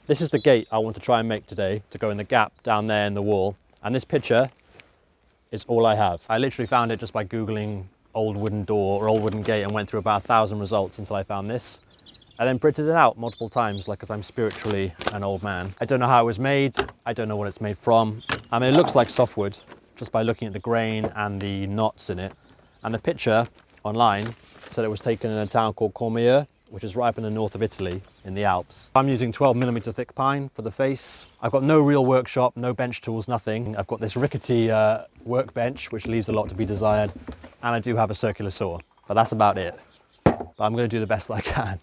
This is the gate I want to try and make today to go in the gap down there in the wall. And this picture is all I have. I literally found it just by Googling old wooden door or old wooden gate and went through about 1,000 results until I found this. I then printed it out multiple times, like, because I'm spiritually an old man. I don't know how it was made. I don't know what it's made from. I mean, it looks like softwood just by looking at the grain and the knots in it. And the picture online said it was taken in a town called Courmayeur, which is right up in the north of Italy in the Alps. I'm using 12mm thick pine for the face. I've got no real workshop, no bench tools, nothing. I've got this rickety workbench, which leaves a lot to be desired. And I do have a circular saw, but that's about it. But I'm going to do the best I can.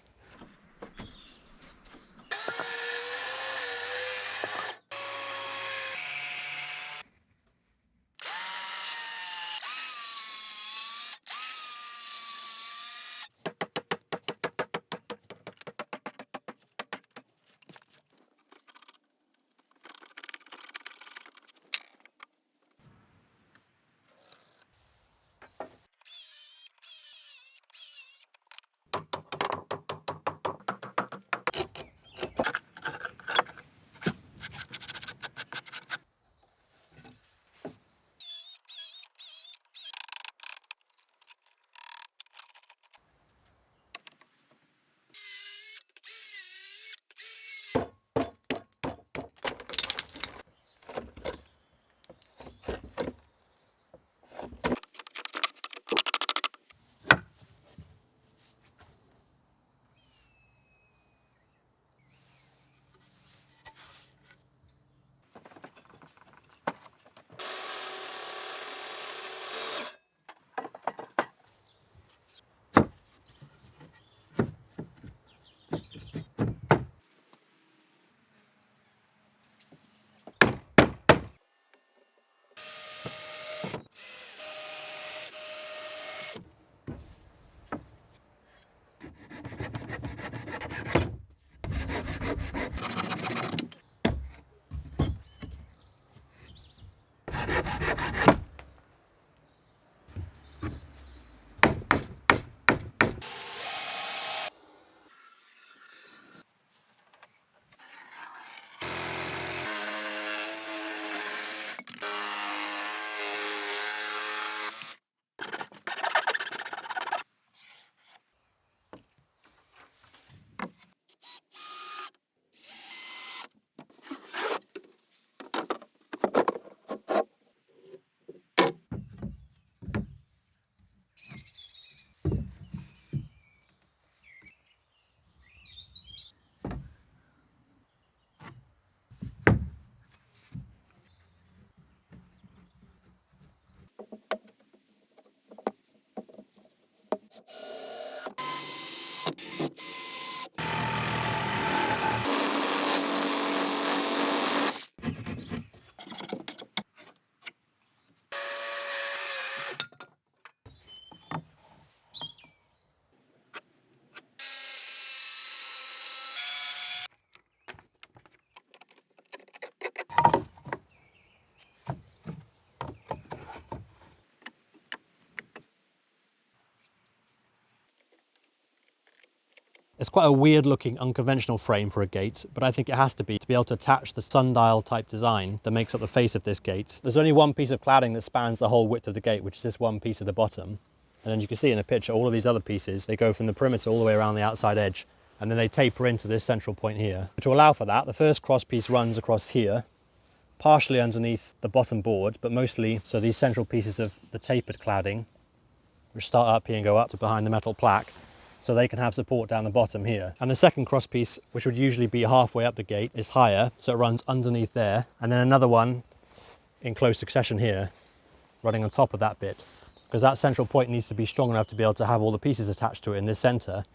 It's quite a weird looking unconventional frame for a gate, but I think it has to be able to attach the sundial type design that makes up the face of this gate. There's only one piece of cladding that spans the whole width of the gate, which is this one piece at the bottom. And then you can see in the picture, all of these other pieces, they go from the perimeter all the way around the outside edge, and then they taper into this central point here. To allow for that, the first cross piece runs across here, partially underneath the bottom board, but mostly, so these central pieces of the tapered cladding, which start up here and go up to behind the metal plaque, so they can have support down the bottom here. And the second cross piece, which would usually be halfway up the gate, is higher, so it runs underneath there. And then another one in close succession here, running on top of that bit, because that central point needs to be strong enough to be able to have all the pieces attached to it in this center.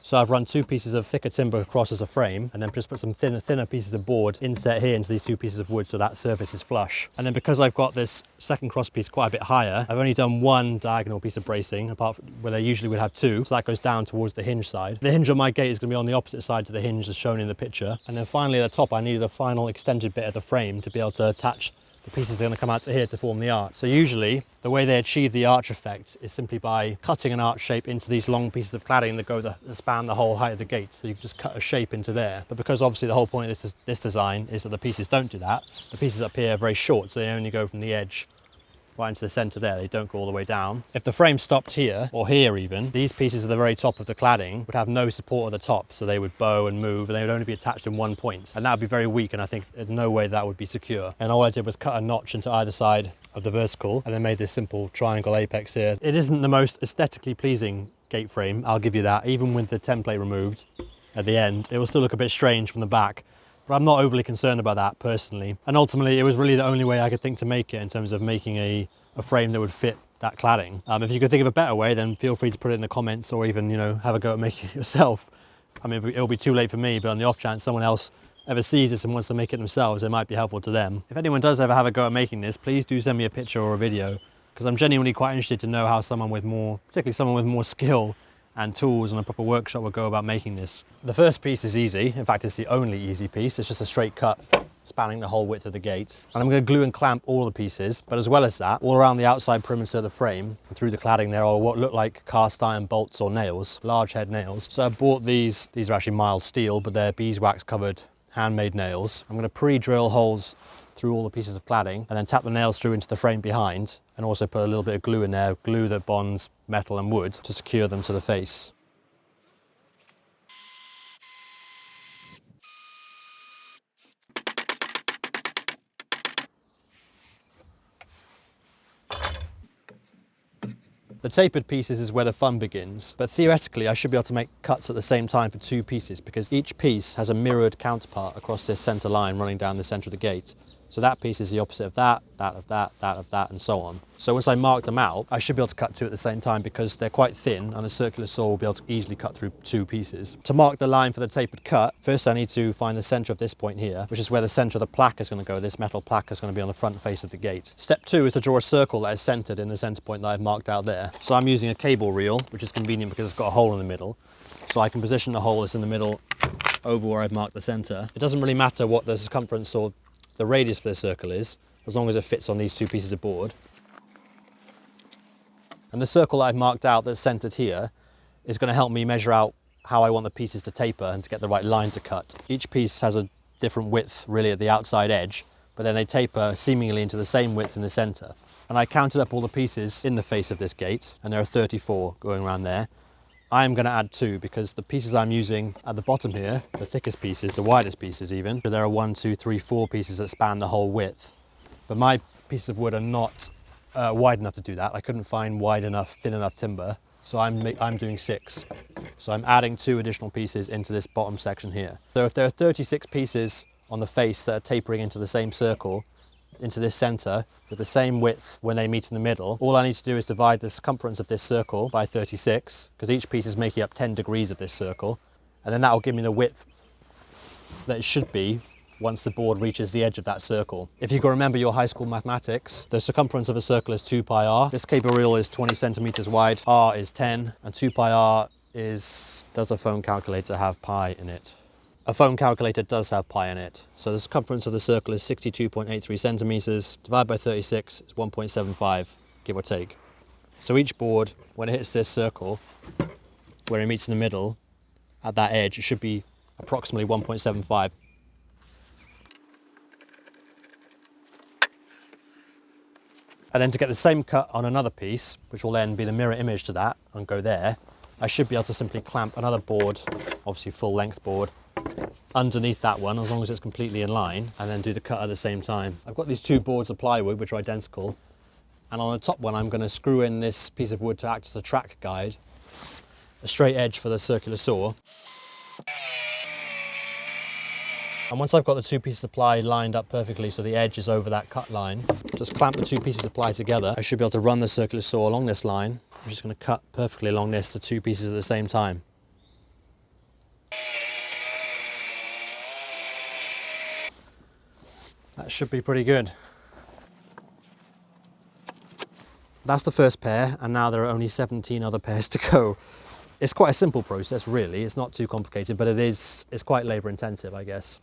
So I've run two pieces of thicker timber across as a frame, and then just put some thinner pieces of board inset here into these two pieces of wood so that surface is flush. And then because I've got this second cross piece quite a bit higher, I've only done one diagonal piece of bracing, apart from where they usually would have two, so that goes down towards the hinge side. The hinge on my gate is going to be on the opposite side to the hinge as shown in the picture. And then finally at the top I needed a final extended bit of the frame to be able to attach the pieces are going to come out to here to form the arch. So usually the way they achieve the arch effect is simply by cutting an arch shape into these long pieces of cladding that span the whole height of the gate. So you can just cut a shape into there. But because obviously the whole point of this design is that the pieces don't do that, the pieces up here are very short, so they only go from the edge right into the centre there. They don't go all the way down. If the frame stopped here, or here even, these pieces at the very top of the cladding would have no support at the top, so they would bow and move, and they would only be attached in one point. And that would be very weak, and I think in no way that would be secure. And all I did was cut a notch into either side of the vertical, and then made this simple triangle apex here. It isn't the most aesthetically pleasing gate frame, I'll give you that. Even with the template removed at the end, it will still look a bit strange from the back. But I'm not overly concerned about that personally. And ultimately, it was really the only way I could think to make it in terms of making a frame that would fit that cladding. If you could think of a better way, then feel free to put it in the comments, or even, you know, have a go at making it yourself. I mean, it'll be too late for me, but on the off chance someone else ever sees this and wants to make it themselves, it might be helpful to them. If anyone does ever have a go at making this, please do send me a picture or a video, because I'm genuinely quite interested to know how someone with more, particularly someone with more skill and tools and a proper workshop will go about making this. The first piece is easy. In fact, it's the only easy piece. It's just a straight cut spanning the whole width of the gate. And I'm going to glue and clamp all the pieces, but as well as that, all around the outside perimeter of the frame and through the cladding there are what look like cast iron bolts or nails, large head nails. So I bought these are actually mild steel, but they're beeswax covered handmade nails. I'm going to pre-drill holes through all the pieces of cladding and then tap the nails through into the frame behind, and also put a little bit of glue in there, glue that bonds metal and wood to secure them to the face. The tapered pieces is where the fun begins, but theoretically I should be able to make cuts at the same time for two pieces, because each piece has a mirrored counterpart across this centre line running down the centre of the gate. So that piece is the opposite of that, that of that, that of that, and so on. So once I mark them out, I should be able to cut two at the same time, because they're quite thin and a circular saw will be able to easily cut through two pieces. To mark the line for the tapered cut, first I need to find the centre of this point here, which is where the centre of the plaque is going to go. This metal plaque is going to be on the front face of the gate. Step two is to draw a circle that is centred in the centre point that I've marked out there. So I'm using a cable reel, which is convenient because it's got a hole in the middle. So I can position the hole that's in the middle over where I've marked the centre. It doesn't really matter what the circumference or the radius for the circle is, as long as it fits on these two pieces of board. And the circle that I've marked out that's centred here is going to help me measure out how I want the pieces to taper and to get the right line to cut. Each piece has a different width really at the outside edge, but then they taper seemingly into the same width in the centre. And I counted up all the pieces in the face of this gate, and there are 34 going around there. I'm going to add 2 because the pieces I'm using at the bottom here, the thickest pieces, the widest pieces even, there are 1, 2, 3, 4 pieces that span the whole width. But my pieces of wood are not wide enough to do that. I couldn't find wide enough, thin enough timber, so I'm doing 6. So I'm adding 2 additional pieces into this bottom section here. So if there are 36 pieces on the face that are tapering into the same circle, into this centre with the same width when they meet in the middle, all I need to do is divide the circumference of this circle by 36, because each piece is making up 10 degrees of this circle, and then that will give me the width that it should be once the board reaches the edge of that circle. If you can remember your high school mathematics, the circumference of a circle is 2 pi r. This cable reel is 20 centimetres wide, r is 10, and 2 pi r is, does a phone calculator have pi in it? A phone calculator does have pi in it. So the circumference of the circle is 62.83 centimetres, divided by 36 is 1.75, give or take. So each board, when it hits this circle, where it meets in the middle, at that edge, it should be approximately 1.75. And then to get the same cut on another piece, which will then be the mirror image to that and go there, I should be able to simply clamp another board, obviously full length board, underneath that one, as long as it's completely in line, and then do the cut at the same time. I've got these 2 boards of plywood which are identical, and on the top one I'm going to screw in this piece of wood to act as a track guide, a straight edge for the circular saw. And once I've got the 2 pieces of ply lined up perfectly so the edge is over that cut line, just clamp the 2 pieces of ply together. I should be able to run the circular saw along this line. I'm just going to cut perfectly along this, the 2 pieces at the same time. That should be pretty good. That's the first pair, and now there are only 17 other pairs to go. It's quite a simple process really, it's not too complicated, but it's quite labour intensive, I guess.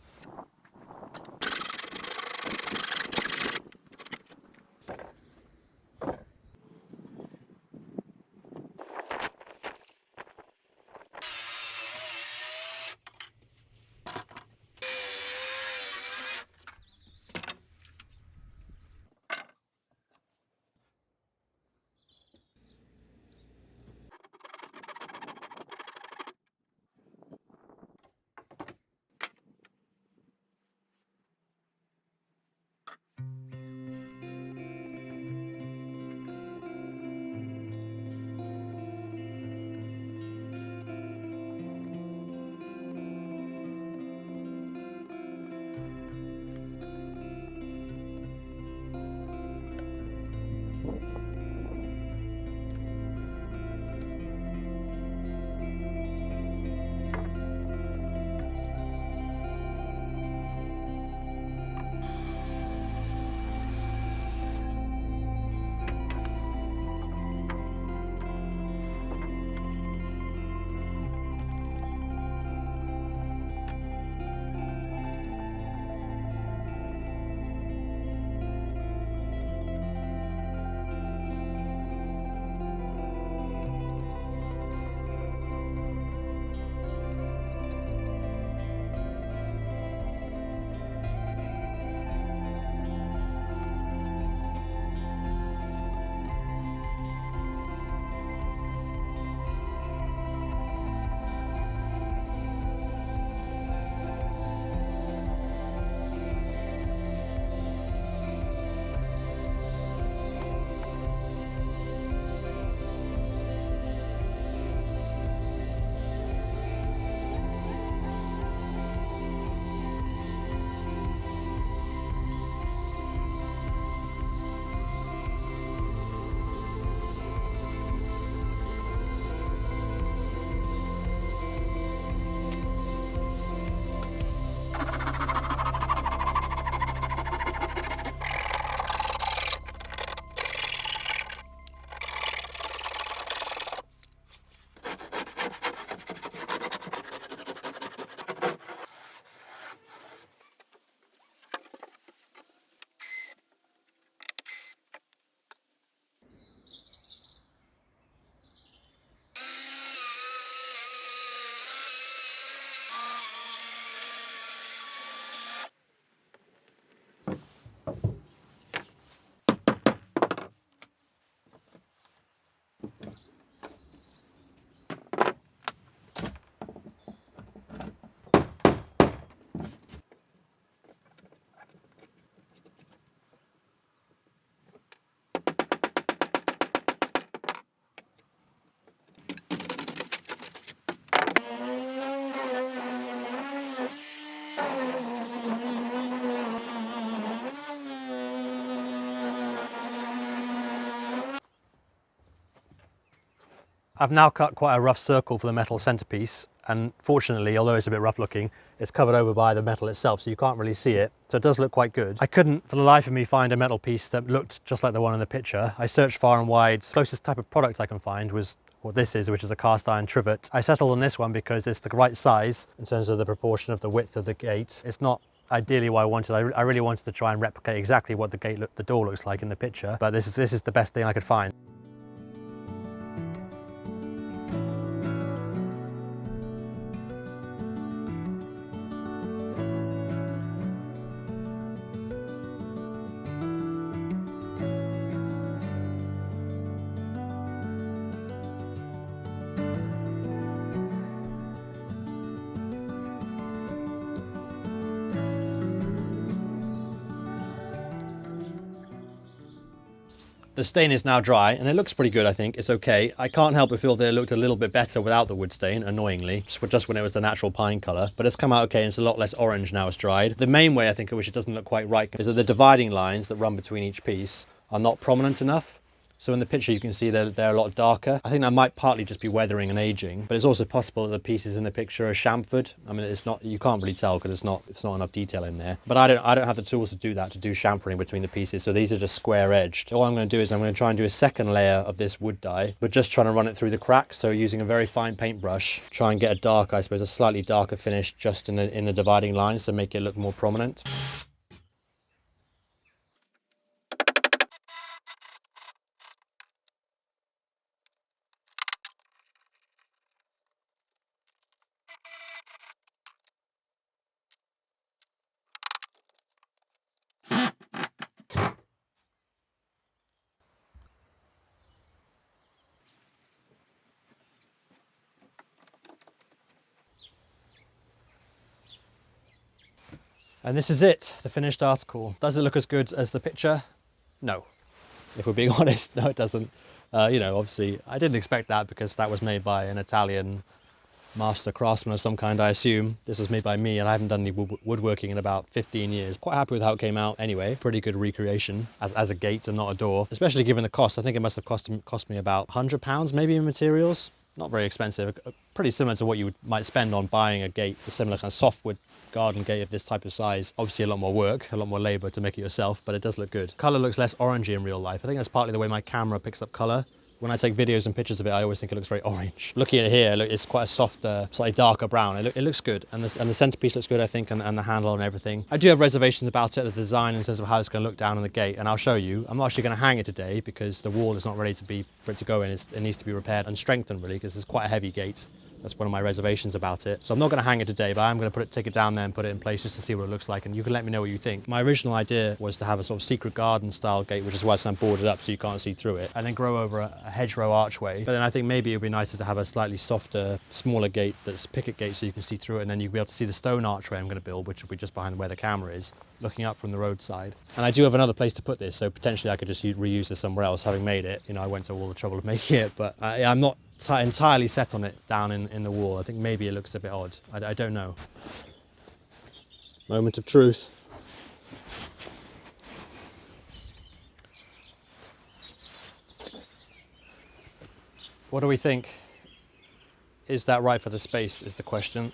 I've now cut quite a rough circle for the metal centerpiece, and fortunately, although it's a bit rough looking, it's covered over by the metal itself, so you can't really see it. So it does look quite good. I couldn't, for the life of me, find a metal piece that looked just like the one in the picture. I searched far and wide. The closest type of product I can find was what this is, which is a cast iron trivet. I settled on this one because it's the right size in terms of the proportion of the width of the gate. It's not ideally what I wanted. I really wanted to try and replicate exactly what the door looks like in the picture, but this is the best thing I could find. The stain is now dry and it looks pretty good, I think. It's okay. I can't help but feel that it looked a little bit better without the wood stain, annoyingly, just when it was the natural pine colour. But it's come out okay and it's a lot less orange now it's dried. The main way I think in which it doesn't look quite right is that the dividing lines that run between each piece are not prominent enough. So in the picture you can see they're a lot darker. I think that might partly just be weathering and aging, but it's also possible that the pieces in the picture are chamfered. I mean, it's not, you can't really tell because it's not enough detail in there. But I don't have the tools to do that, to do chamfering between the pieces. So these are just square edged. All I'm going to do is I'm going to try and do a second layer of this wood dye, but just trying to run it through the cracks. So using a very fine paintbrush, try and get a dark, I suppose, a slightly darker finish just in the dividing lines to make it look more prominent. And this is it, the finished article. Does it look as good as the picture? No. If we're being honest, no, it doesn't. You know, obviously, I didn't expect that because that was made by an Italian master craftsman of some kind, I assume. This was made by me and I haven't done any woodworking in about 15 years. Quite happy with how it came out anyway. Pretty good recreation as a gate and not a door, especially given the cost. I think it must have cost me about £100 maybe in materials. Not very expensive, pretty similar to what you might spend on buying a gate, a similar kind of softwood garden gate of this type of size. Obviously a lot more work, a lot more labour to make it yourself, but it does look good. Colour looks less orangey in real life. I think that's partly the way my camera picks up colour. When I take videos and pictures of it, I always think it looks very orange. Looking at it here, look, it's quite a softer, slightly darker brown. It looks good, and the centerpiece looks good, I think, and the handle and everything. I do have reservations about it, the design in terms of how it's going to look down on the gate, and I'll show you. I'm not actually going to hang it today because the wall is not ready for it to go in. It needs to be repaired and strengthened, really, because it's quite a heavy gate. That's one of my reservations about it. So I'm not going to hang it today, but I'm going to take it down there and put it in place just to see what it looks like, and you can let me know what you think. My original idea was to have a sort of secret garden style gate, which is why it's kind of boarded up so you can't see through it, and then grow over a hedgerow archway. But then I think maybe it would be nicer to have a slightly softer, smaller gate that's picket gate so you can see through it, and then you'll be able to see the stone archway I'm going to build, which will be just behind where the camera is, looking up from the roadside. And I do have another place to put this, so potentially I could just reuse this somewhere else, having made it. You know, I went to all the trouble of making it, but I'm not entirely set on it down in the wall. I think maybe it looks a bit odd. I don't know. Moment of truth. What do we think? Is that right for the space is the question.